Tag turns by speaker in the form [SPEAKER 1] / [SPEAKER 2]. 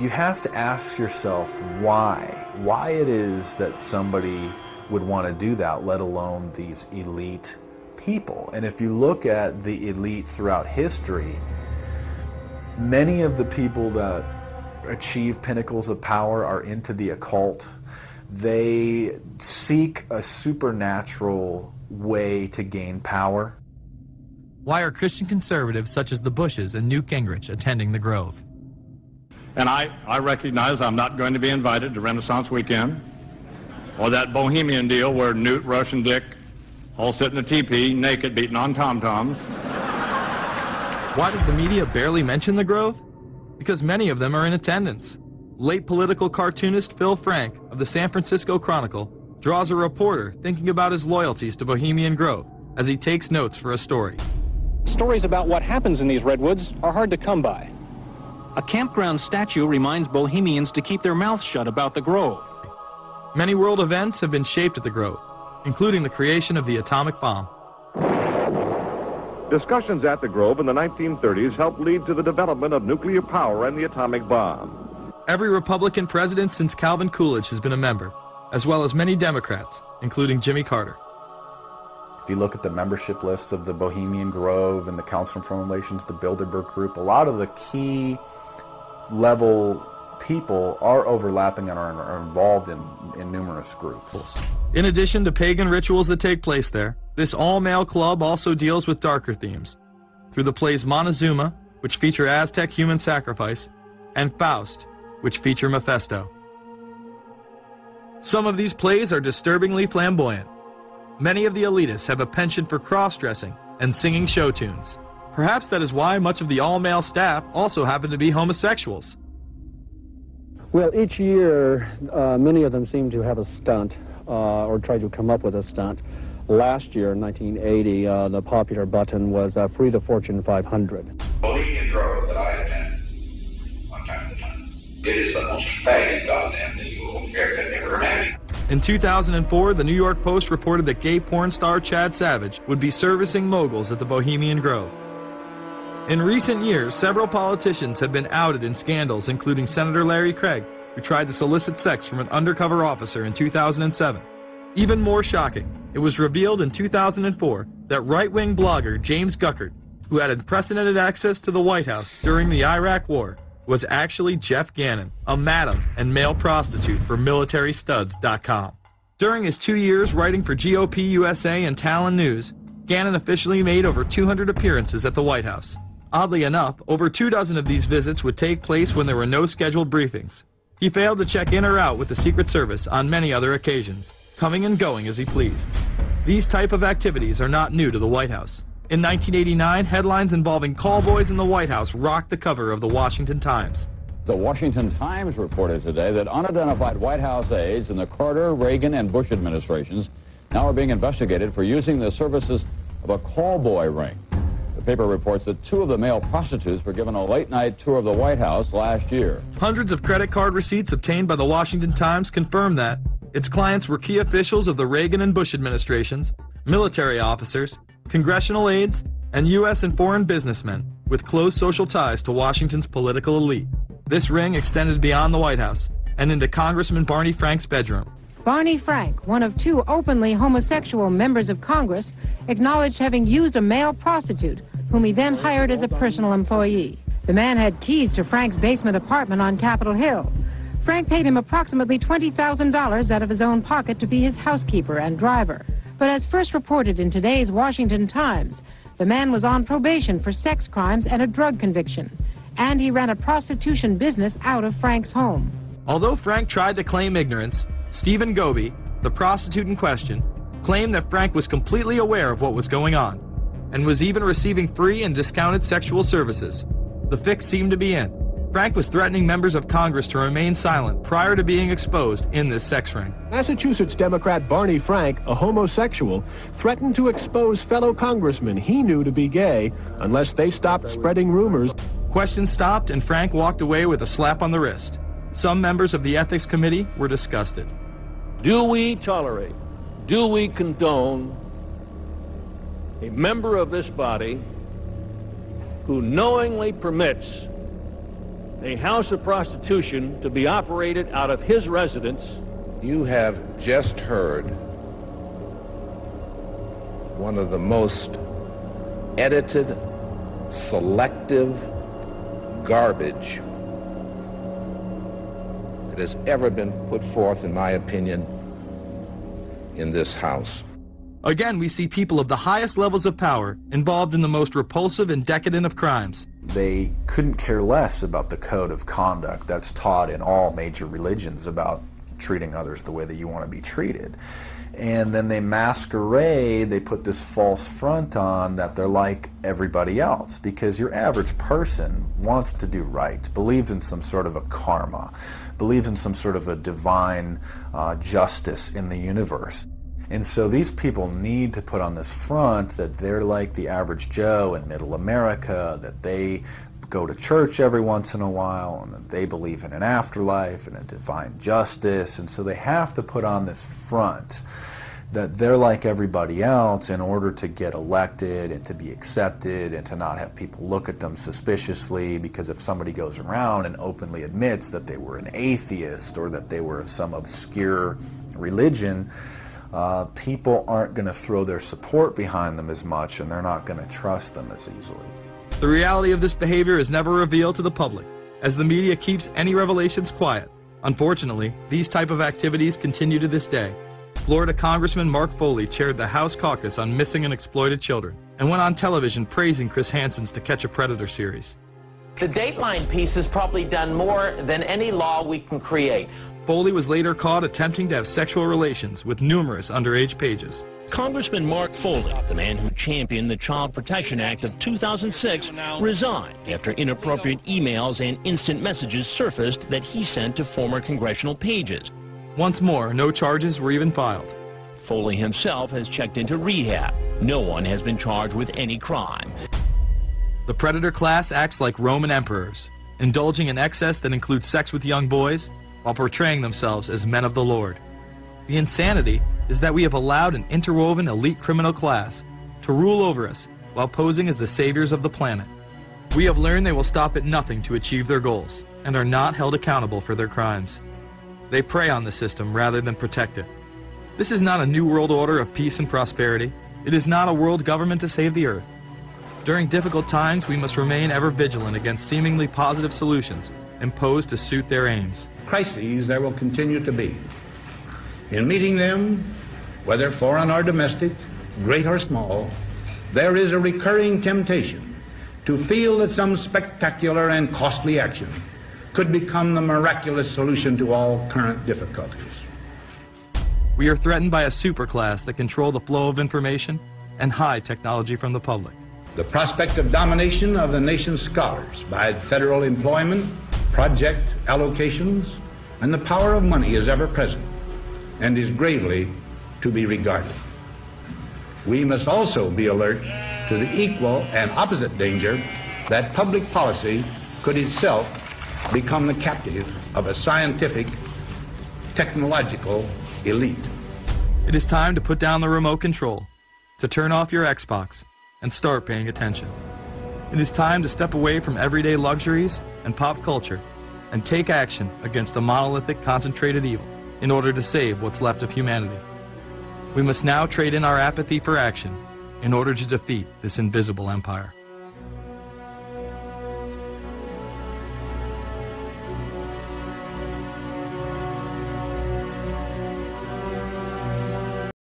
[SPEAKER 1] You have to ask yourself why it is that somebody would want to do that, let alone these elite people. And if you look at the elite throughout history, many of the people that achieve pinnacles of power are into the occult. They seek a supernatural way to gain power.
[SPEAKER 2] Why are Christian conservatives such as the Bushes and Newt Gingrich attending the Grove?
[SPEAKER 3] And I recognize I'm not going to be invited to Renaissance Weekend or that Bohemian deal where Newt, Rush, and Dick all sit in a teepee, naked, beating on tom-toms.
[SPEAKER 2] Why does the media barely mention the Grove? Because many of them are in attendance. Late political cartoonist Phil Frank of the San Francisco Chronicle draws a reporter thinking about his loyalties to Bohemian Grove as he takes notes for a story.
[SPEAKER 4] Stories about what happens in these redwoods are hard to come by. A campground statue reminds Bohemians to keep their mouths shut about the Grove.
[SPEAKER 2] Many world events have been shaped at the Grove, including the creation of the atomic bomb.
[SPEAKER 5] Discussions at the Grove in the 1930s helped lead to the development of nuclear power and the atomic bomb.
[SPEAKER 2] Every Republican president since Calvin Coolidge has been a member, as well as many Democrats, including Jimmy Carter.
[SPEAKER 1] If you look at the membership lists of the Bohemian Grove and the Council on Foreign Relations, the Bilderberg Group, a lot of the key level people are overlapping and are involved in numerous groups.
[SPEAKER 2] In addition to pagan rituals that take place there, this all-male club also deals with darker themes through the plays Montezuma, which feature Aztec human sacrifice, and Faust, which feature Mephisto. Some of these plays are disturbingly flamboyant. Many of the elitists have a penchant for cross-dressing and singing show tunes. Perhaps that is why much of the all-male staff also happen to be homosexuals.
[SPEAKER 6] Well, each year, many of them seem to have a stunt or try to come up with a stunt. Last year, in 1980, the popular button was Free the Fortune 500.
[SPEAKER 7] Bohemian Grove that I attend one time at a time. It is the most faggot goddamn thing you will ever imagine.
[SPEAKER 2] In 2004, the New York Post reported that gay porn star Chad Savage would be servicing moguls at the Bohemian Grove. In recent years, several politicians have been outed in scandals, including Senator Larry Craig, who tried to solicit sex from an undercover officer in 2007. Even more shocking, it was revealed in 2004 that right-wing blogger James Guckert, who had unprecedented access to the White House during the Iraq War, was actually Jeff Gannon, a madam and male prostitute for MilitaryStuds.com. During his 2 years writing for GOP USA and Talon News, Gannon officially made over 200 appearances at the White House. Oddly enough, over 24 of these visits would take place when there were no scheduled briefings. He failed to check in or out with the Secret Service on many other occasions, coming and going as he pleased. These type of activities are not new to the White House. In 1989, headlines involving callboys in the White House rocked the cover of the Washington Times.
[SPEAKER 8] The Washington Times reported today that unidentified White House aides in the Carter, Reagan, and Bush administrations now are being investigated for using the services of a callboy ring. The paper reports that 2 of the male prostitutes were given a late-night tour of the White House last year.
[SPEAKER 2] Hundreds of credit card receipts obtained by the Washington Times confirm that its clients were key officials of the Reagan and Bush administrations, military officers, congressional aides, and U.S. and foreign businessmen with close social ties to Washington's political elite. This ring extended beyond the White House and into Congressman Barney Frank's bedroom.
[SPEAKER 9] Barney Frank, one of 2 openly homosexual members of Congress, acknowledged having used a male prostitute, whom he then hired as a personal employee. The man had keys to Frank's basement apartment on Capitol Hill. Frank paid him approximately $20,000 out of his own pocket to be his housekeeper and driver. But as first reported in today's Washington Times, the man was on probation for sex crimes and a drug conviction, and he ran a prostitution business out of Frank's home.
[SPEAKER 2] Although Frank tried to claim ignorance, Stephen Goby, the prostitute in question, claimed that Frank was completely aware of what was going on and was even receiving free and discounted sexual services. The fix seemed to be in. Frank was threatening members of Congress to remain silent prior to being exposed in this sex ring.
[SPEAKER 10] Massachusetts Democrat Barney Frank, a homosexual, threatened to expose fellow congressmen he knew to be gay unless they stopped spreading rumors.
[SPEAKER 2] Questions stopped and Frank walked away with a slap on the wrist. Some members of the Ethics Committee were disgusted.
[SPEAKER 11] Do we tolerate, do we condone a member of this body who knowingly permits a house of prostitution to be operated out of his residence.
[SPEAKER 12] You have just heard one of the most edited, selective garbage that has ever been put forth, in my opinion, in this House.
[SPEAKER 2] Again, we see people of the highest levels of power involved in the most repulsive and decadent of crimes.
[SPEAKER 1] They couldn't care less about the code of conduct that's taught in all major religions about treating others the way that you want to be treated. And then they masquerade, they put this false front on that they're like everybody else, because your average person wants to do right, believes in some sort of a karma, believes in some sort of a divine justice in the universe. And so these people need to put on this front that they're like the average Joe in middle America, that they go to church every once in a while, and that they believe in an afterlife and a divine justice. And so they have to put on this front that they're like everybody else in order to get elected and to be accepted and to not have people look at them suspiciously, because if somebody goes around and openly admits that they were an atheist or that they were of some obscure religion, people aren't going to throw their support behind them as much, and they're not going to trust them as easily.
[SPEAKER 2] The reality of this behavior is never revealed to the public, as the media keeps any revelations quiet. Unfortunately, these type of activities continue to this day. Florida Congressman Mark Foley chaired the House caucus on missing and exploited children, and went on television praising Chris Hansen's To Catch a Predator series.
[SPEAKER 13] The Dateline piece has probably done more than any law we can create.
[SPEAKER 2] Foley was later caught attempting to have sexual relations with numerous underage pages.
[SPEAKER 14] Congressman Mark Foley, the man who championed the Child Protection Act of 2006, resigned after inappropriate emails and instant messages surfaced that he sent to former congressional pages.
[SPEAKER 2] Once more, no charges were even filed.
[SPEAKER 14] Foley himself has checked into rehab. No one has been charged with any crime.
[SPEAKER 2] The predator class acts like Roman emperors, indulging in excess that includes sex with young boys, while portraying themselves as men of the Lord. The insanity is that we have allowed an interwoven elite criminal class to rule over us while posing as the saviors of the planet. We have learned they will stop at nothing to achieve their goals and are not held accountable for their crimes. They prey on the system rather than protect it. This is not a new world order of peace and prosperity. It is not a world government to save the earth. During difficult times, we must remain ever vigilant against seemingly positive solutions imposed to suit their aims.
[SPEAKER 15] Crises there will continue to be. In meeting them, whether foreign or domestic, great or small, there is a recurring temptation to feel that some spectacular and costly action could become the miraculous solution to all current difficulties.
[SPEAKER 2] We are threatened by a superclass that control the flow of information and hide technology from the public.
[SPEAKER 15] The prospect of domination of the nation's scholars by federal employment, project allocations, and the power of money is ever present and is gravely to be regarded. We must also be alert to the equal and opposite danger that public policy could itself become the captive of a scientific, technological elite.
[SPEAKER 2] It is time to put down the remote control, to turn off your Xbox, and start paying attention. It is time to step away from everyday luxuries and pop culture and take action against a monolithic, concentrated evil in order to save what's left of humanity. We must now trade in our apathy for action in order to defeat this invisible empire.